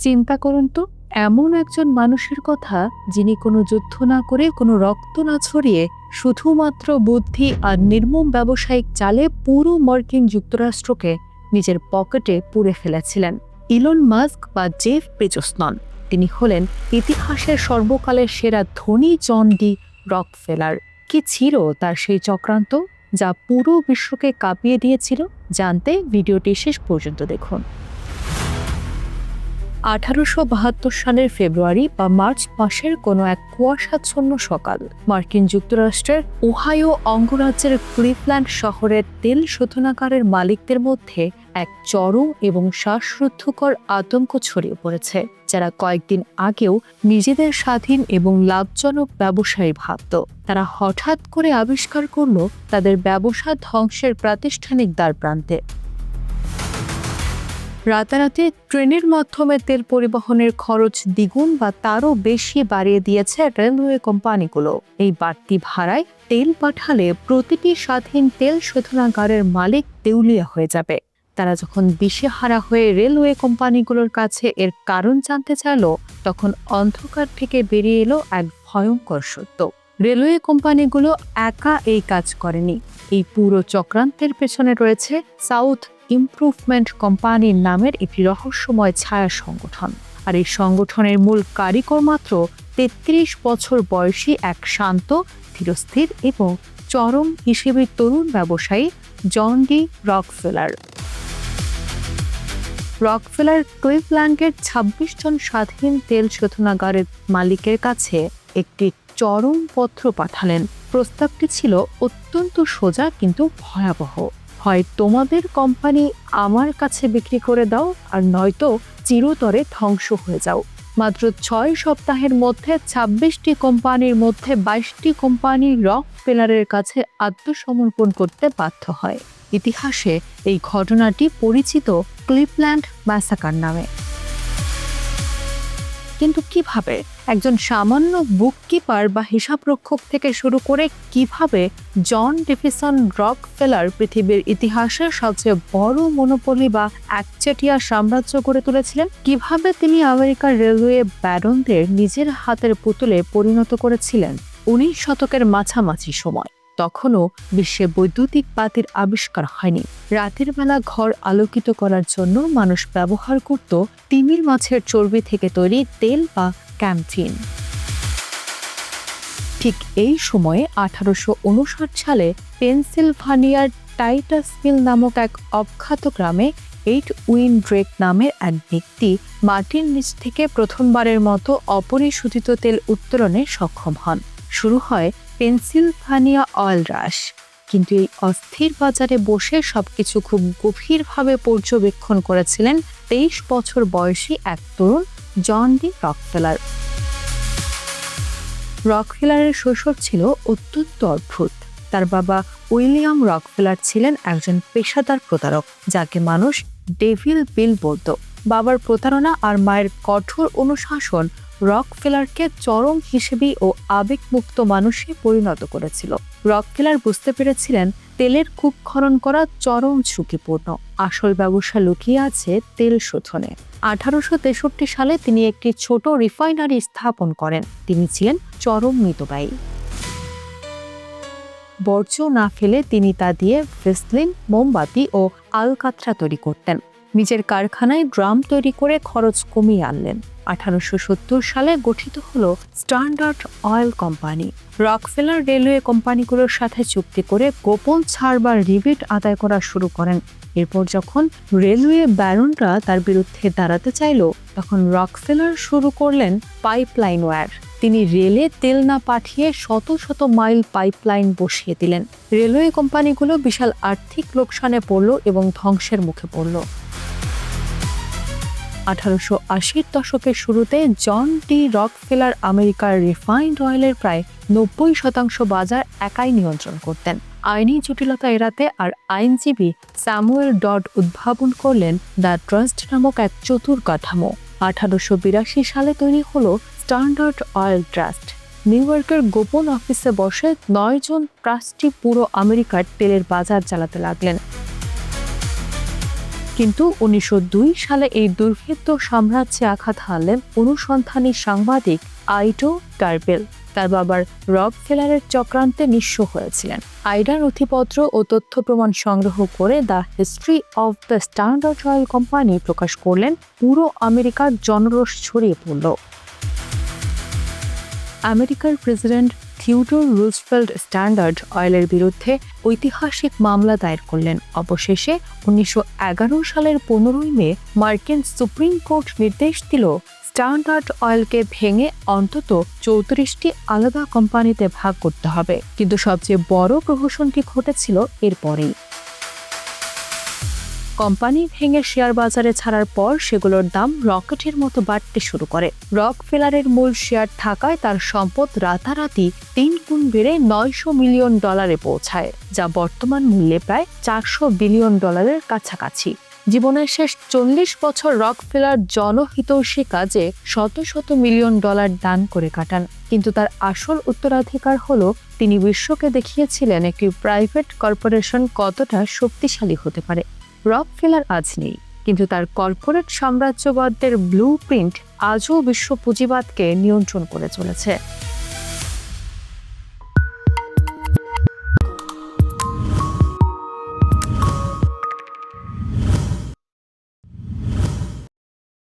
চিন্তা করুন তো, এমন একজন মানুষের কথা যিনি কোনো যুদ্ধ না করে, কোনো রক্ত না ছড়িয়ে শুধুমাত্র বুদ্ধি আর নির্মম ব্যবসায়িক চালে পুরো মার্কিন যুক্তরাষ্ট্রকে নিজের পকেটে পুরে ফেলেছিলেন। ইলন মাস্ক বা জেফ বেজোস নন, তিনি হলেন ইতিহাসের সর্বকালের সেরা ধনী জন ডি রকফেলার। কি ছিল তার সেই চক্রান্ত যা পুরো বিশ্বকে কাঁপিয়ে দিয়েছিল? জানতে ভিডিওটি শেষ পর্যন্ত দেখুন। 1872 সালের ফেব্রুয়ারি বা মার্চ মাসের কোনো এক কুয়াশাচ্ছন্ন সকাল, মার্কিন যুক্তরাষ্ট্রের ওহাইও অঙ্গরাজ্যের ক্লিভল্যান্ড শহরের তেল শোধনাগারের মালিকদের মধ্যে এক চরম এবং শ্বাসরুদ্ধকর আতঙ্ক ছড়িয়ে পড়েছে, যারা কয়েকদিন আগেও নিজেদের স্বাধীন এবং লাভজনক ব্যবসায়ী ভাবত। তারা হঠাৎ করে আবিষ্কার করল তাদের ব্যবসা ধ্বংসের প্রাতিষ্ঠানিক দ্বারপ্রান্তে। রাতারাতি ট্রেনের মাধ্যমে তেল পরিবহনের খরচ দ্বিগুণ বা তারও বেশি বাড়িয়ে দিয়েছে রেলওয়ে কোম্পানিগুলো। এই বাড়তি ভাড়ায় তেল পাঠালে প্রতিটি স্বাধীন তেল শোধনাগারের মালিক দেউলিয়া হয়ে যাবে। তারা যখন দিশেহারা হয়ে রেলওয়ে কোম্পানিগুলোর কাছে এর কারণ জানতে চাইল, তখন অন্ধকার থেকে বেরিয়ে এলো এক ভয়ঙ্কর সত্য। রেলওয়ে কোম্পানিগুলো একা এই কাজ করেনি। এই পুরো চক্রান্তের পেছনে রয়েছে সাউথ ইমপ্রুভমেন্ট কোম্পানি নামের একটি রহস্যময় ছায়া সংগঠন। আর এই সংগঠনের মূল কারিগর মাত্র ৩৩ বছর বয়সী এক শান্ত, ধীরস্থির এবং চরম হিসেবে তরুণ ব্যবসায়ী জন ডি রকফেলার। রকফেলার ক্লিভল্যান্ডের ২৬ জন স্বাধীন তেল শোধনাগারের মালিকের কাছে একটি চরম পত্র পাঠালেন। প্রস্তাবটি ছিল অত্যন্ত সোজা কিন্তু ভয়াবহ। হয় তোমাদের কোম্পানি আমার কাছে বিক্রি করে দাও, আর নয়তো চিরতরে ধ্বংস হয়ে যাও। মাত্র ৬ সপ্তাহের মধ্যে ২৬টি কোম্পানির মধ্যে ২২টি কোম্পানি রকফেলারের কাছে আত্মসমর্পণ করতে বাধ্য হয়। ইতিহাসে এই ঘটনাটি পরিচিত ক্লিভল্যান্ড ম্যাসাকার নামে। কিন্তু কিভাবে একজন সামান্য বুককিপার বা হিসাবরক্ষক থেকে শুরু করে কিভাবে জন ডেভিসন রকফেলার পৃথিবীর ইতিহাসের সবচেয়ে বড় মনোপলি বা একচেটিয়া সাম্রাজ্য গড়ে তুলেছিলেন? কিভাবে তিনি আমেরিকার রেলওয়ে ব্যারনদের নিজের হাতের পুতুলে পরিণত করেছিলেন? ১৯ শতকের মাঝামাঝি সময়, তখনও বিশ্বে বৈদ্যুতিক বাতির আবিষ্কার হয়নি। রাতের বেলা ঘর আলোকিত করার জন্য মানুষ ব্যবহার করত তিমির মাছের চর্বি থেকে তৈরি তেল বা ক্যাম্ফিন। ঠিক এই সময়ে 1859 সালে পেনসিলভানিয়ার টাইটাসভিল নামক এক অখ্যাত গ্রামে উইন ড্রেক নামের এক ব্যক্তি মাটির নিচ থেকে প্রথমবারের মতো অপরিশোধিত তেল উত্তোলনে সক্ষম হন। শুরু হয় পেনসিলভানিয়া অয়েল রাশ। কিন্তু এই অস্থির বাজারে বসে সবকিছু খুব গভীরভাবে পর্যবেক্ষণ করেছিলেন 23 বছর বয়সী এক তরুণ জন ডি রকফেলার। রকফেলারের শৈশব ছিল অত্যন্ত অদ্ভুত। তার বাবা উইলিয়াম রকফেলার ছিলেন একজন পেশাদার প্রতারক, যাকে মানুষ ডেভিল বিল বলত। বাবার প্রতারণা আর মায়ের কঠোর অনুশাসন রকফেলারকে চরম হিসেবি ও আবেগমুক্ত মানুষে পরিণত করেছিল। রকফেলার বুঝতে পেরেছিলেন তেলের কূপ খনন করা চরম ঝুঁকিপূর্ণ। আসল ব্যবসা লুকিয়ে আছে তেল শোধনে। 1863 সালে তিনি একটি ছোট রিফাইনারি স্থাপন করেন। তিনি ছিলেন চরম মিতব্যয়ী। বর্জ্য না ফেলে তিনি তা দিয়ে ভেসলিন, মোমবাতি ও আলকাতরা তৈরি করতেন। নিজের কারখানায় ড্রাম তৈরি করে খরচ কমিয়ে আনলেন। 1870 সালে গঠিত হলো standard oil company. Rockefeller railway কোম্পানিগুলোর সাথে চুক্তি করে গোপন ছাড় বা রিবেট আদায় করা শুরু করেন। এরপর যখন রেলওয়ে ব্যারনরা তার বিরুদ্ধে দাঁড়াতে চাইল, তখন রকফেলার শুরু করলেন পাইপলাইন ওয়্যার। তিনি রেলে তেল না পাঠিয়ে শত শত মাইল পাইপলাইন বসিয়ে দিলেন। রেলওয়ে কোম্পানিগুলো বিশাল আর্থিক লোকসানে পড়ল এবং ধ্বংসের মুখে পড়ল। 1880-র দশকের শুরুতে জন ডি রকফেলার আমেরিকার রিফাইন্ড অয়েলের প্রায় 90% বাজার একাই নিয়ন্ত্রণ করতেন। আইনি জটিলতা এড়াতে আর আইনজীবী স্যামুয়েল ডড উদ্ভাবন করলেন দ্য ট্রাস্ট নামক এক চতুর কাঠামো। 1882 সালে তৈরি হলো স্ট্যান্ডার্ড অয়েল ট্রাস্ট। নিউ ইয়র্কের গোপন অফিসে বসে 9 জন ট্রাস্টি পুরো আমেরিকার তেলের বাজার চালাতে লাগলেন। কিন্তু 1902 সালে এই দুর্ভেদ্য সাম্রাজ্যে আঘাত হানলেন অনুসন্ধানী সাংবাদিক আইডো টার্বেল। তার বাবার রকফেলারের চক্রান্তে নিঃস্ব হয়েছিলেন। আইডা নথিপত্র ও তথ্য প্রমাণ সংগ্রহ করে the history of the standard oil company প্রকাশ করলেন। পুরো আমেরিকার জনরোষ ছড়িয়ে পড়ল। আমেরিকার প্রেসিডেন্ট থিওডোর রুজভেল্ট স্ট্যান্ডার্ড অয়েলের বিরুদ্ধে ঐতিহাসিক মামলা দায়ের করলেন। অবশেষে 1911 সালের 15 মে মার্কিন সুপ্রিম কোর্ট নির্দেশ দিল স্ট্যান্ডার্ড অয়েলকে ভেঙে অন্তত 34টি আলাদা কোম্পানিতে ভাগ করতে হবে। কিন্তু সবচেয়ে বড় প্রহসনটি ঘটেছিল এরপরেই। কোম্পানি ভেঙে শেয়ার বাজারে ছাড়ার পর সেগুলোর দাম রকেটের মতো বাড়তে শুরু করে। রকফেলারের মূল শেয়ার থাকায় তার সম্পদ রাতারাতি 3 গুণ বেড়ে $900 মিলিয়ন পৌঁছায়, যা বর্তমান মূল্যে প্রায় $400 বিলিয়ন কাছাকাছি। জীবনের শেষ 40 বছর রকফেলার জনহিতৈষী কাজে শত শত মিলিয়ন ডলার দান করে কাটান। কিন্তু তার আসল উত্তরাধিকার হলো তিনি বিশ্বকে দেখিয়েছিলেন একটি প্রাইভেট কর্পোরেশন কতটা শক্তিশালী হতে পারে। রকফেলার আজ নেই, কিন্তু তার কর্পোরেট সাম্রাজ্যবাদের ব্লু প্রিন্ট আজও বিশ্ব পুঁজিবাদকে নিয়ন্ত্রণ করে চলেছে।